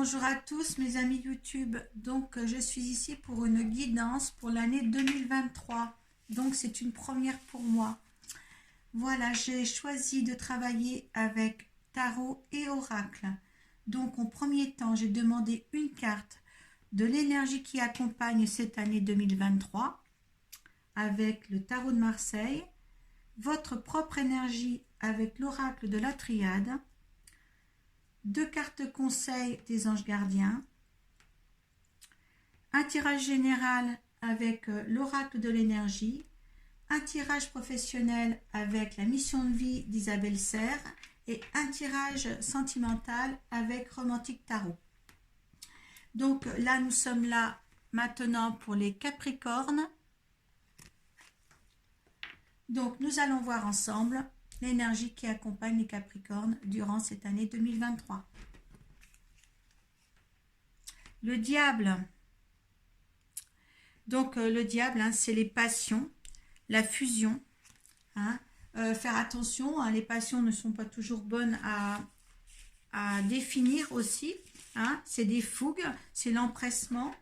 bonjour à tous mes amis YouTube. Donc je suis ici pour une guidance pour l'année 2023. Donc c'est une première pour moi. Voilà, j'ai choisi de travailler avec tarot et oracle. Donc en premier temps, j'ai demandé une carte de l'énergie qui accompagne cette année 2023 avec le tarot de Marseille, votre propre énergie avec l'oracle de la triade, deux cartes conseils des anges gardiens, un tirage général avec l'oracle de l'énergie, un tirage professionnel avec la mission de vie d'Isabelle Serre et un tirage sentimental avec Romantique Tarot. Donc là, nous sommes là maintenant pour les Capricornes. Donc nous allons voir ensemble l'énergie qui accompagne les Capricornes durant cette année 2023. Le diable. Donc le diable, hein, c'est les passions, la fusion. Hein. Faire attention, hein, les passions ne sont pas toujours bonnes à définir aussi. Hein. C'est des fougues, c'est l'empressement.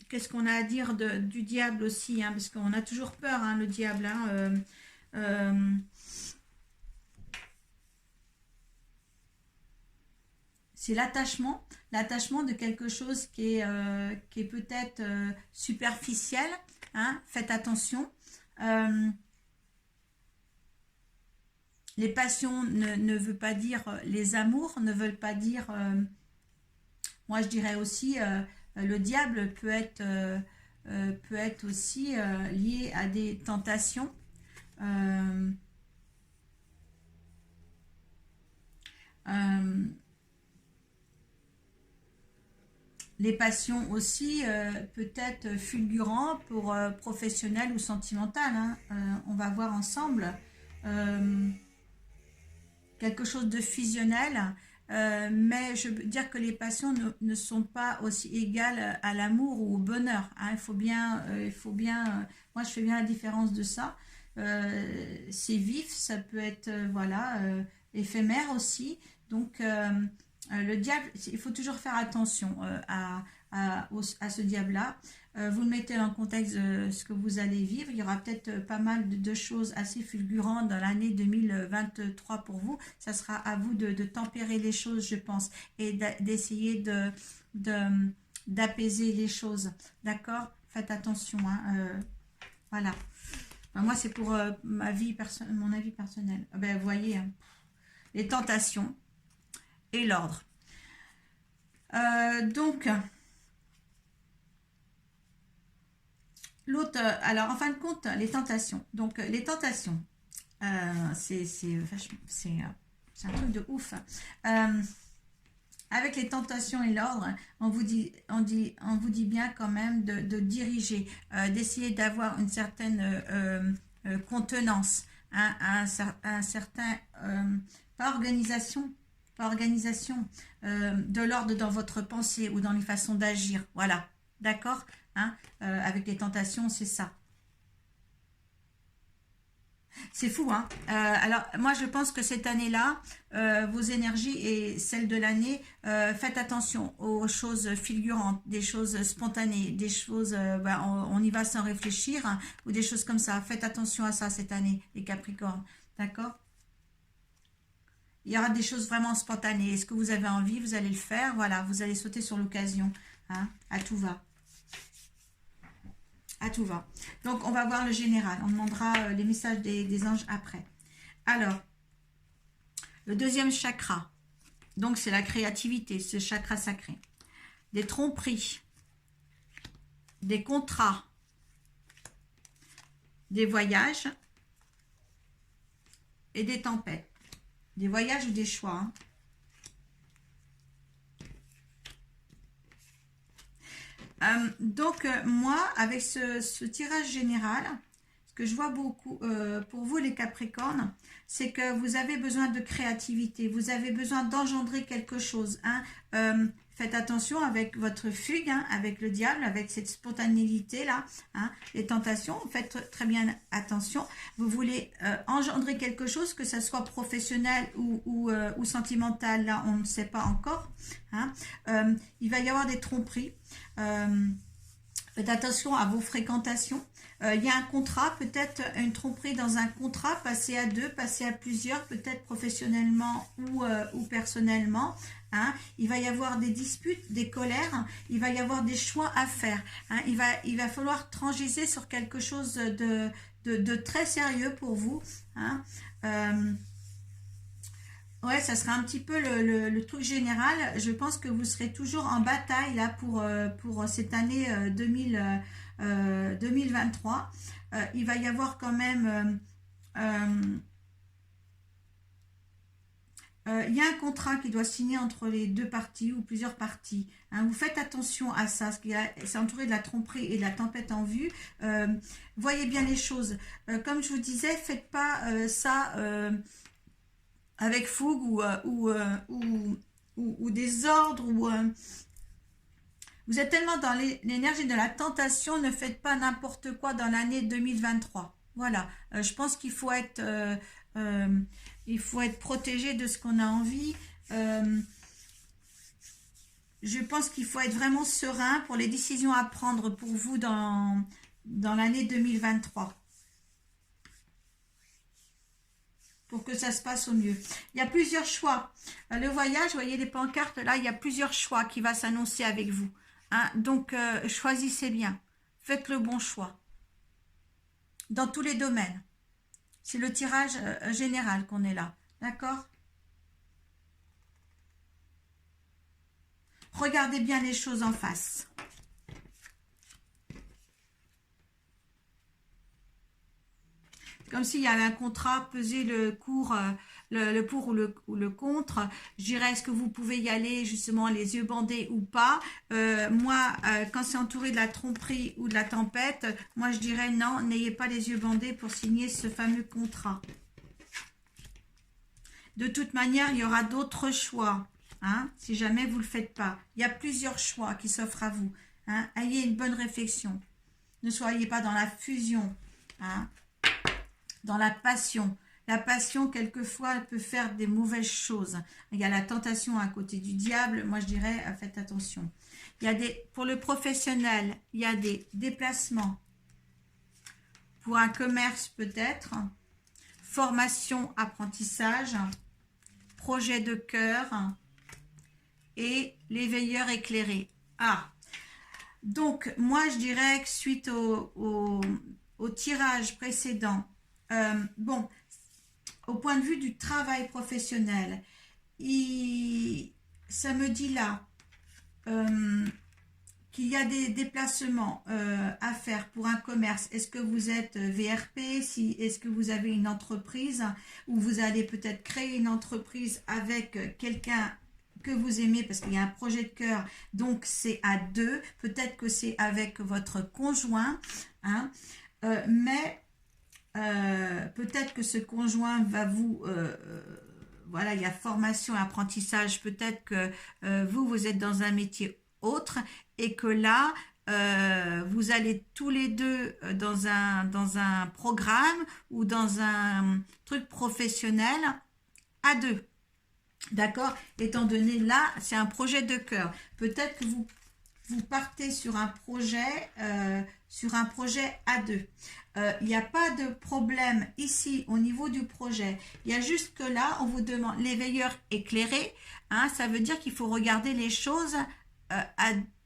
Qu'est-ce qu'on a à dire du diable aussi, hein, parce qu'on a toujours peur, hein, le diable. Hein, c'est l'attachement de quelque chose qui est peut-être superficiel. Hein, faites attention. Les passions ne veut pas dire les amours, ne veulent pas dire... moi, je dirais aussi... le diable peut être aussi lié à des tentations. Les passions aussi peut-être fulgurant pour professionnel ou sentimental. Hein. On va voir ensemble quelque chose de fusionnel. Mais je veux dire que les passions ne sont pas aussi égales à l'amour ou au bonheur. Hein. Il faut bien, moi je fais bien la différence de ça. C'est vif, ça peut être voilà éphémère aussi. Donc le diable, il faut toujours faire attention à ce diable-là. Vous le mettez dans le contexte de ce que vous allez vivre. Il y aura peut-être pas mal de choses assez fulgurantes dans l'année 2023 pour vous. Ça sera à vous de tempérer les choses, je pense, et d'essayer d'apaiser les choses. D'accord? Faites attention. Hein, voilà. Ben, moi, c'est pour mon avis personnel. Ben, vous voyez, hein, les tentations et l'ordre. Donc... L'autre, alors en fin de compte, les tentations. Donc les tentations, c'est un truc de ouf. Avec les tentations et l'ordre, on vous dit bien quand même de diriger, d'essayer d'avoir une certaine contenance, hein, un certain, pas organisation, de l'ordre dans votre pensée ou dans les façons d'agir. Voilà, d'accord? Hein, avec les tentations, c'est ça. C'est fou, hein. Alors, moi, je pense que cette année-là, vos énergies et celles de l'année, faites attention aux choses figurantes, des choses spontanées, des choses, on y va sans réfléchir, hein, ou des choses comme ça. Faites attention à ça cette année, les Capricornes, d'accord? Il y aura des choses vraiment spontanées. Est-ce que vous avez envie, vous allez le faire, voilà, vous allez sauter sur l'occasion, hein, à tout va. À tout va. Donc, on va voir le général. On demandera les messages des anges après. Alors, le deuxième chakra. Donc, c'est la créativité, ce chakra sacré. Des tromperies, des contrats, des voyages et des tempêtes. Des voyages ou des choix. Hein. Donc, moi, avec ce tirage général, ce que je vois beaucoup pour vous, les Capricornes, c'est que vous avez besoin de créativité, vous avez besoin d'engendrer quelque chose. Hein. faites attention avec votre fugue, hein, avec le diable, avec cette spontanéité-là, hein, les tentations, faites très bien attention. Vous voulez engendrer quelque chose, que ça soit professionnel ou sentimental, là, on ne sait pas encore. Hein. Il va y avoir des tromperies. Faites attention à vos fréquentations. Il y a un contrat, peut-être une tromperie dans un contrat, passer à deux, passer à plusieurs, peut-être professionnellement ou personnellement. Hein. Il va y avoir des disputes, des colères, il va y avoir des choix à faire. Hein. Il va falloir transiger sur quelque chose de très sérieux pour vous. Hein. Ouais, ça sera un petit peu le truc général. Je pense que vous serez toujours en bataille là pour cette année 2023. Il va y avoir quand même... il y a un contrat qui doit signer entre les deux parties ou plusieurs parties. Hein, vous faites attention à ça, parce que c'est entouré de la tromperie et de la tempête en vue. Voyez bien les choses. Comme je vous disais, faites pas ça... avec fougue ou des ordres, vous êtes tellement dans l'énergie de la tentation, ne faites pas n'importe quoi dans l'année 2023. Voilà, je pense qu'il faut être protégé de ce qu'on a envie. Je pense qu'il faut être vraiment serein pour les décisions à prendre pour vous dans l'année 2023. Pour que ça se passe au mieux. Il y a plusieurs choix. Le voyage, vous voyez les pancartes, là, il y a plusieurs choix qui va s'annoncer avec vous. Hein? Donc, choisissez bien. Faites le bon choix. Dans tous les domaines. C'est le tirage général qu'on est là. D'accord? Regardez bien les choses en face. Comme s'il y avait un contrat, peser le pour ou le contre. Je dirais, est-ce que vous pouvez y aller justement les yeux bandés ou pas? Moi, quand c'est entouré de la tromperie ou de la tempête, moi je dirais non, n'ayez pas les yeux bandés pour signer ce fameux contrat. De toute manière, il y aura d'autres choix, hein, si jamais vous ne le faites pas. Il y a plusieurs choix qui s'offrent à vous. Hein. Ayez une bonne réflexion. Ne soyez pas dans la fusion, hein. Dans la passion. La passion, quelquefois, elle peut faire des mauvaises choses. Il y a la tentation à côté du diable. Moi, je dirais, faites attention. Il y a pour le professionnel, il y a des déplacements. Pour un commerce, peut-être. Formation, apprentissage. Projet de cœur. Et l'éveilleur éclairé. Ah! Donc, moi, je dirais que suite au tirage précédent, bon, au point de vue du travail professionnel, ça me dit là qu'il y a des déplacements à faire pour un commerce. Est-ce que vous êtes VRP? Est-ce que vous avez une entreprise ou vous allez peut-être créer une entreprise avec quelqu'un que vous aimez parce qu'il y a un projet de cœur, donc c'est à deux. Peut-être que c'est avec votre conjoint, hein, mais peut-être que ce conjoint va vous... voilà, il y a formation et apprentissage. Peut-être que vous êtes dans un métier autre et que là, vous allez tous les deux dans un programme ou dans un truc professionnel à deux. D'accord? Étant donné là, c'est un projet de cœur. Peut-être que vous partez sur un projet à deux. Il n'y a pas de problème ici au niveau du projet. Il y a juste que là, on vous demande l'éveilleur éclairé. Hein, ça veut dire qu'il faut regarder les choses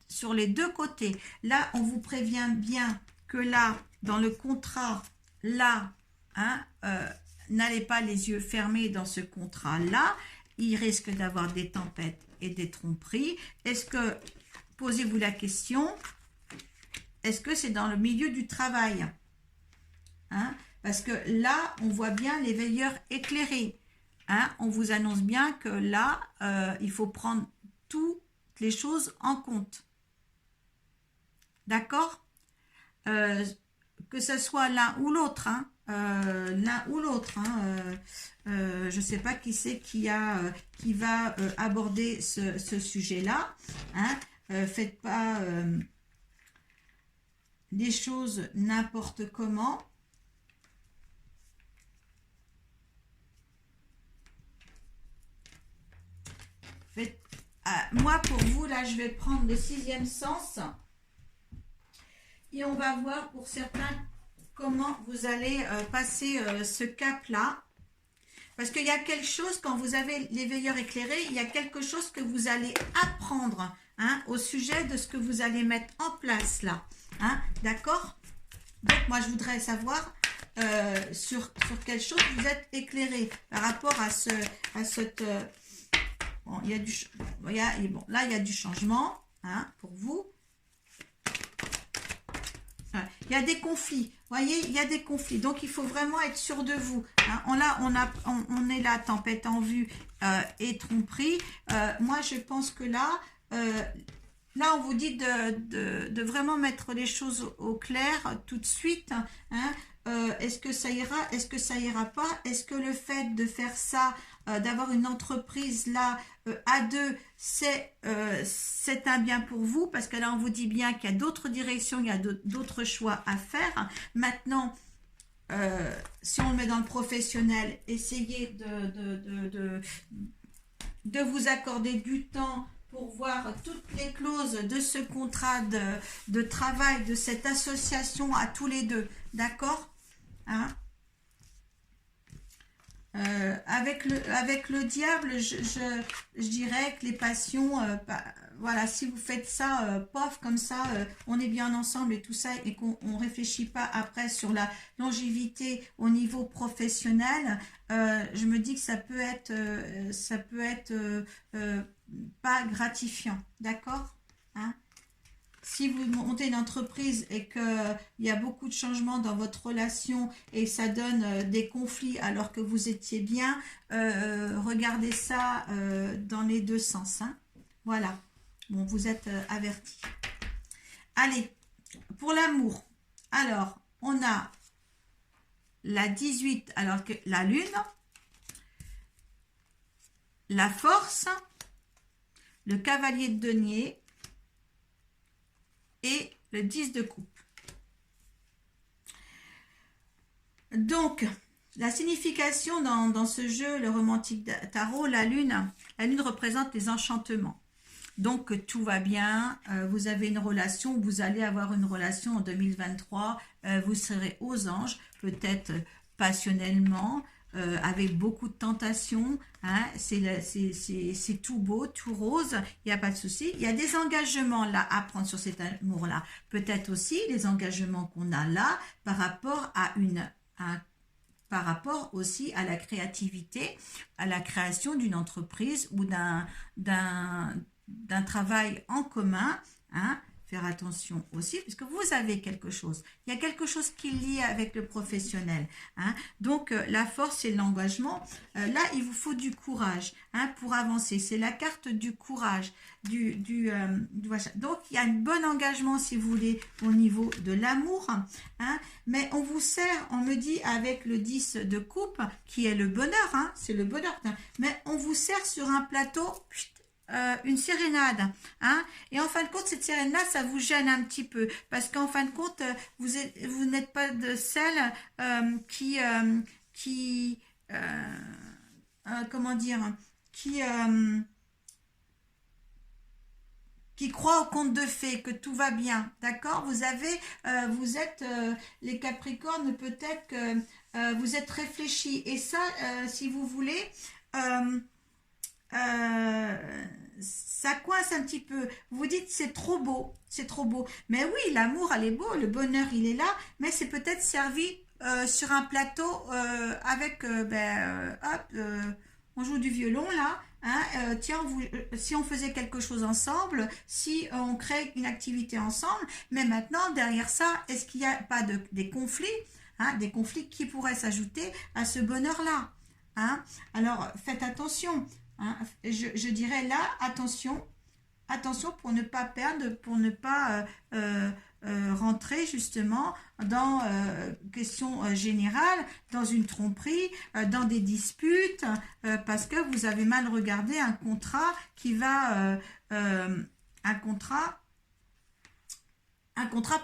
sur les deux côtés. Là, on vous prévient bien que là, dans le contrat, là, hein, n'allez pas les yeux fermés dans ce contrat-là. Il risque d'avoir des tempêtes et des tromperies. Est-ce que, posez-vous la question, est-ce que c'est dans le milieu du travail? Hein? Parce que là, on voit bien les veilleurs éclairés. Hein? On vous annonce bien que là, il faut prendre toutes les choses en compte. D'accord? que ce soit l'un ou l'autre, hein, l'un ou l'autre. Hein, je ne sais pas qui c'est qui va aborder ce sujet-là. Hein. Faites pas des choses n'importe comment. Moi, pour vous, là, je vais prendre le 6e sens. Et on va voir pour certains comment vous allez passer ce cap-là. Parce qu'il y a quelque chose, quand vous avez les veilleurs éclairés, il y a quelque chose que vous allez apprendre, hein, au sujet de ce que vous allez mettre en place là. Hein, d'accord? Donc, moi, je voudrais savoir sur quelle chose vous êtes éclairé par rapport à cette... bon, il y a du... bon, là, il y a du changement, hein, pour vous. Il y a des conflits, vous voyez, il y a des conflits, donc il faut vraiment être sûr de vous. Hein. On est là, tempête en vue et tromperie. Moi, je pense que là, on vous dit de vraiment mettre les choses au clair tout de suite. Hein. Est-ce que ça ira? Est-ce que ça ira pas? Est-ce que le fait de faire ça, d'avoir une entreprise là à deux, c'est un bien pour vous? Parce que là, on vous dit bien qu'il y a d'autres directions, il y a d'autres choix à faire. Maintenant, si on le met dans le professionnel, essayez de vous accorder du temps pour voir toutes les clauses de ce contrat de travail, de cette association à tous les deux. D'accord? Hein? Avec le diable, je dirais que les passions, voilà, si vous faites ça, pof, comme ça, on est bien ensemble et tout ça, et qu'on ne réfléchit pas après sur la longévité au niveau professionnel, je me dis que ça peut être pas gratifiant, d'accord? Hein? Si vous montez une entreprise et qu'il y a beaucoup de changements dans votre relation et ça donne des conflits alors que vous étiez bien, regardez ça dans les deux sens. Hein. Voilà. Bon, vous êtes avertis. Allez, pour l'amour. Alors, on a la 18, alors que la lune, la force, le cavalier de denier, et le 10 de coupe. Donc, la signification dans ce jeu, le romantique tarot, la lune représente les enchantements. Donc, tout va bien, vous avez une relation, vous allez avoir une relation en 2023, vous serez aux anges, peut-être passionnellement, avec beaucoup de tentations, hein, c'est tout beau, tout rose, il n'y a pas de souci. Il y a des engagements là à prendre sur cet amour-là. Peut-être aussi les engagements qu'on a là par rapport par rapport aussi à la créativité, à la création d'une entreprise ou d'un travail en commun, hein. Faire attention aussi, puisque vous avez quelque chose. Il y a quelque chose qui lie avec le professionnel. Hein. Donc, la force et l'engagement, là, il vous faut du courage, hein, pour avancer. C'est la carte du courage. Donc, il y a un bon engagement, si vous voulez, au niveau de l'amour. Hein, mais on vous sert, on me dit, avec le 10 de coupe, qui est le bonheur, hein, c'est le bonheur. Hein, mais on vous sert sur un plateau... une sérénade, hein, et en fin de compte cette sérénade ça vous gêne un petit peu parce qu'en fin de compte vous n'êtes pas de celle comment dire, qui croit au conte de fées, que tout va bien, d'accord? Vous êtes les Capricornes, peut-être que vous êtes réfléchis, et ça, si vous voulez, ça coince un petit peu. Vous dites c'est trop beau, c'est trop beau. Mais oui, l'amour, elle est beau, le bonheur, il est là, mais c'est peut-être servi sur un plateau avec, on joue du violon là. Hein, tiens, si on faisait quelque chose ensemble, si on crée une activité ensemble, mais maintenant, derrière ça, est-ce qu'il n'y a pas des conflits, hein, des conflits qui pourraient s'ajouter à ce bonheur-là, hein? Alors, faites attention. Hein, je dirais là, attention pour ne pas perdre, pour ne pas rentrer justement dans question générale, dans une tromperie, dans des disputes, parce que vous avez mal regardé un contrat qui va, un contrat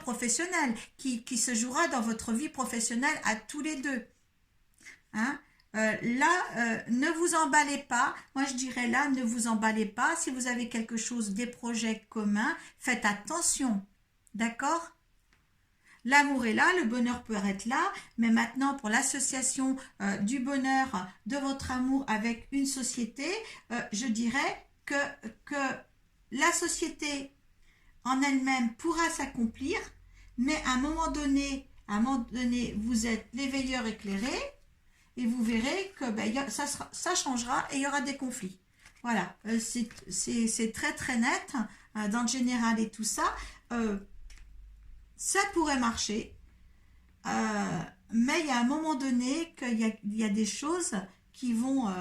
professionnel qui se jouera dans votre vie professionnelle à tous les deux. Hein? Ne vous emballez pas. Moi, je dirais là, ne vous emballez pas. Si vous avez quelque chose, des projets communs, faites attention. D'accord? L'amour est là, le bonheur peut être là, mais maintenant, pour l'association du bonheur de votre amour avec une société, je dirais que la société en elle-même pourra s'accomplir, mais à un moment donné, vous êtes l'éveilleur éclairé, et vous verrez que ça changera et il y aura des conflits. Voilà, c'est très très net dans le général et tout ça. Ça pourrait marcher, mais il y a un moment donné qu'il y a des choses qui vont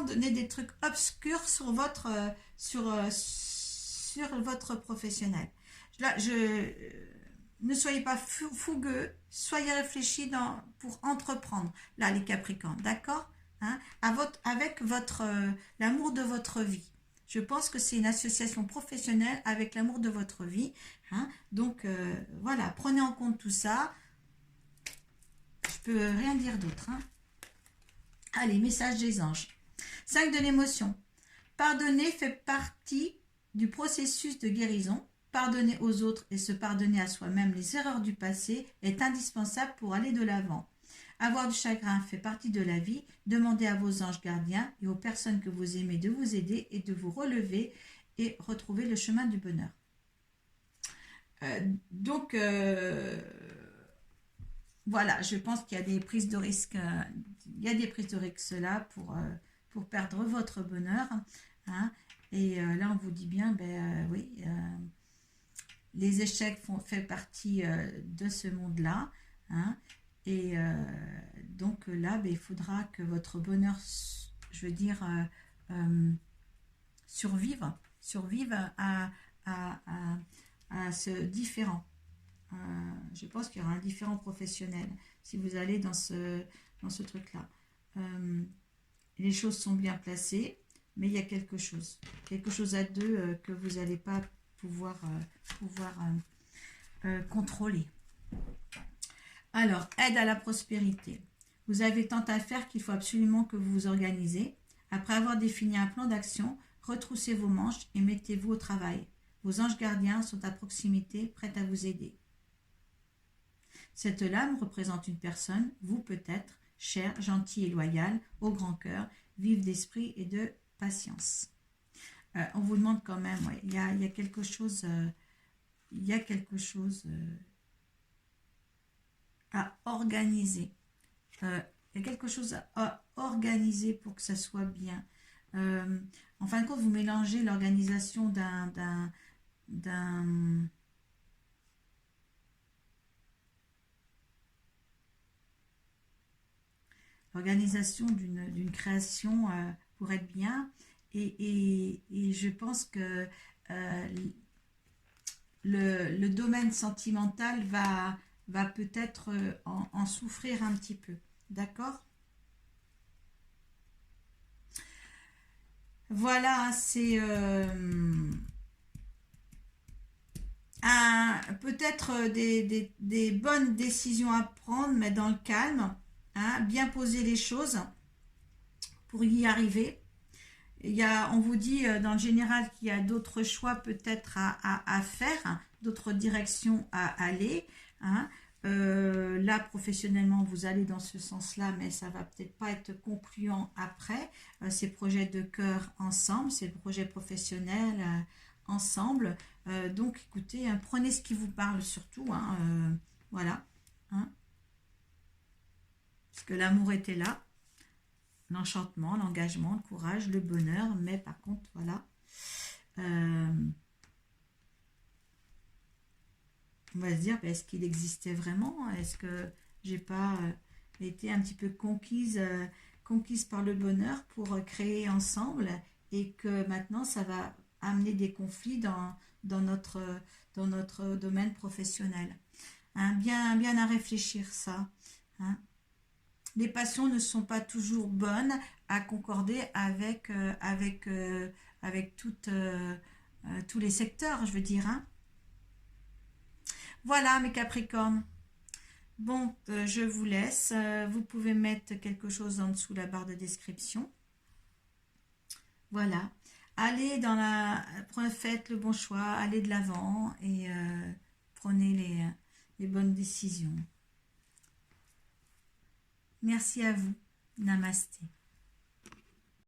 donner des trucs obscurs sur votre professionnel. Là, ne soyez pas fougueux, soyez réfléchis pour entreprendre, là, les Capricornes, d'accord, hein, avec l'amour de votre vie. Je pense que c'est une association professionnelle avec l'amour de votre vie. Hein, donc, voilà, prenez en compte tout ça. Je peux rien dire d'autre. Hein. Allez, message des anges. 5 de l'émotion. Pardonner fait partie du processus de guérison. Pardonner aux autres et se pardonner à soi-même les erreurs du passé est indispensable pour aller de l'avant. Avoir du chagrin fait partie de la vie. Demandez à vos anges gardiens et aux personnes que vous aimez de vous aider et de vous relever et retrouver le chemin du bonheur. Donc, voilà, je pense qu'il y a des prises de risque. Il y a des prises de risque là pour perdre votre bonheur. Hein, et là, on vous dit bien, oui, les échecs font partie de ce monde-là. Hein, et donc là, il faudra que votre bonheur, je veux dire, survive à ce différent. Je pense qu'il y aura un différent professionnel si vous allez dans ce truc-là. Les choses sont bien placées, mais il y a quelque chose à deux que vous n'allez pas pouvoir contrôler. Alors, aide à la prospérité. Vous avez tant à faire qu'il faut absolument que vous vous organisez. Après avoir défini un plan d'action, retroussez vos manches et mettez-vous au travail. Vos anges gardiens sont à proximité, prêts à vous aider. Cette lame représente une personne, vous peut-être, chère, gentille et loyale, au grand cœur, vive d'esprit et de patience. On vous demande quand même, ouais, il y a quelque chose, à organiser. Il y a quelque chose à organiser pour que ça soit bien. En fin de compte, vous mélangez l'organisation l'organisation d'une création pour être bien et je pense que le domaine sentimental va peut-être en souffrir un petit peu, d'accord? Voilà, c'est peut-être des bonnes décisions à prendre, mais dans le calme, hein, bien poser les choses pour y arriver. On vous dit dans le général qu'il y a d'autres choix peut-être à faire, hein, d'autres directions à aller. Hein. Là, professionnellement, vous allez dans ce sens-là, mais ça va peut-être pas être concluant après. Ces projets de cœur ensemble, c'est le projet professionnel ensemble. Donc, écoutez, hein, prenez ce qui vous parle surtout. Hein, voilà. Hein. Parce que l'amour était là. L'enchantement, l'engagement, le courage, le bonheur. Mais par contre, voilà. On va se dire, est-ce qu'il existait vraiment? Est-ce que j'ai pas été un petit peu conquise par le bonheur pour créer ensemble et que maintenant ça va amener des conflits dans notre domaine professionnel. Hein, bien à réfléchir ça. Hein. Les passions ne sont pas toujours bonnes à concorder avec tous les secteurs, je veux dire. Hein. Voilà mes Capricornes. Bon, je vous laisse. Vous pouvez mettre quelque chose en dessous la barre de description. Voilà. Faites le bon choix, allez de l'avant et prenez les bonnes décisions. Merci à vous. Namasté.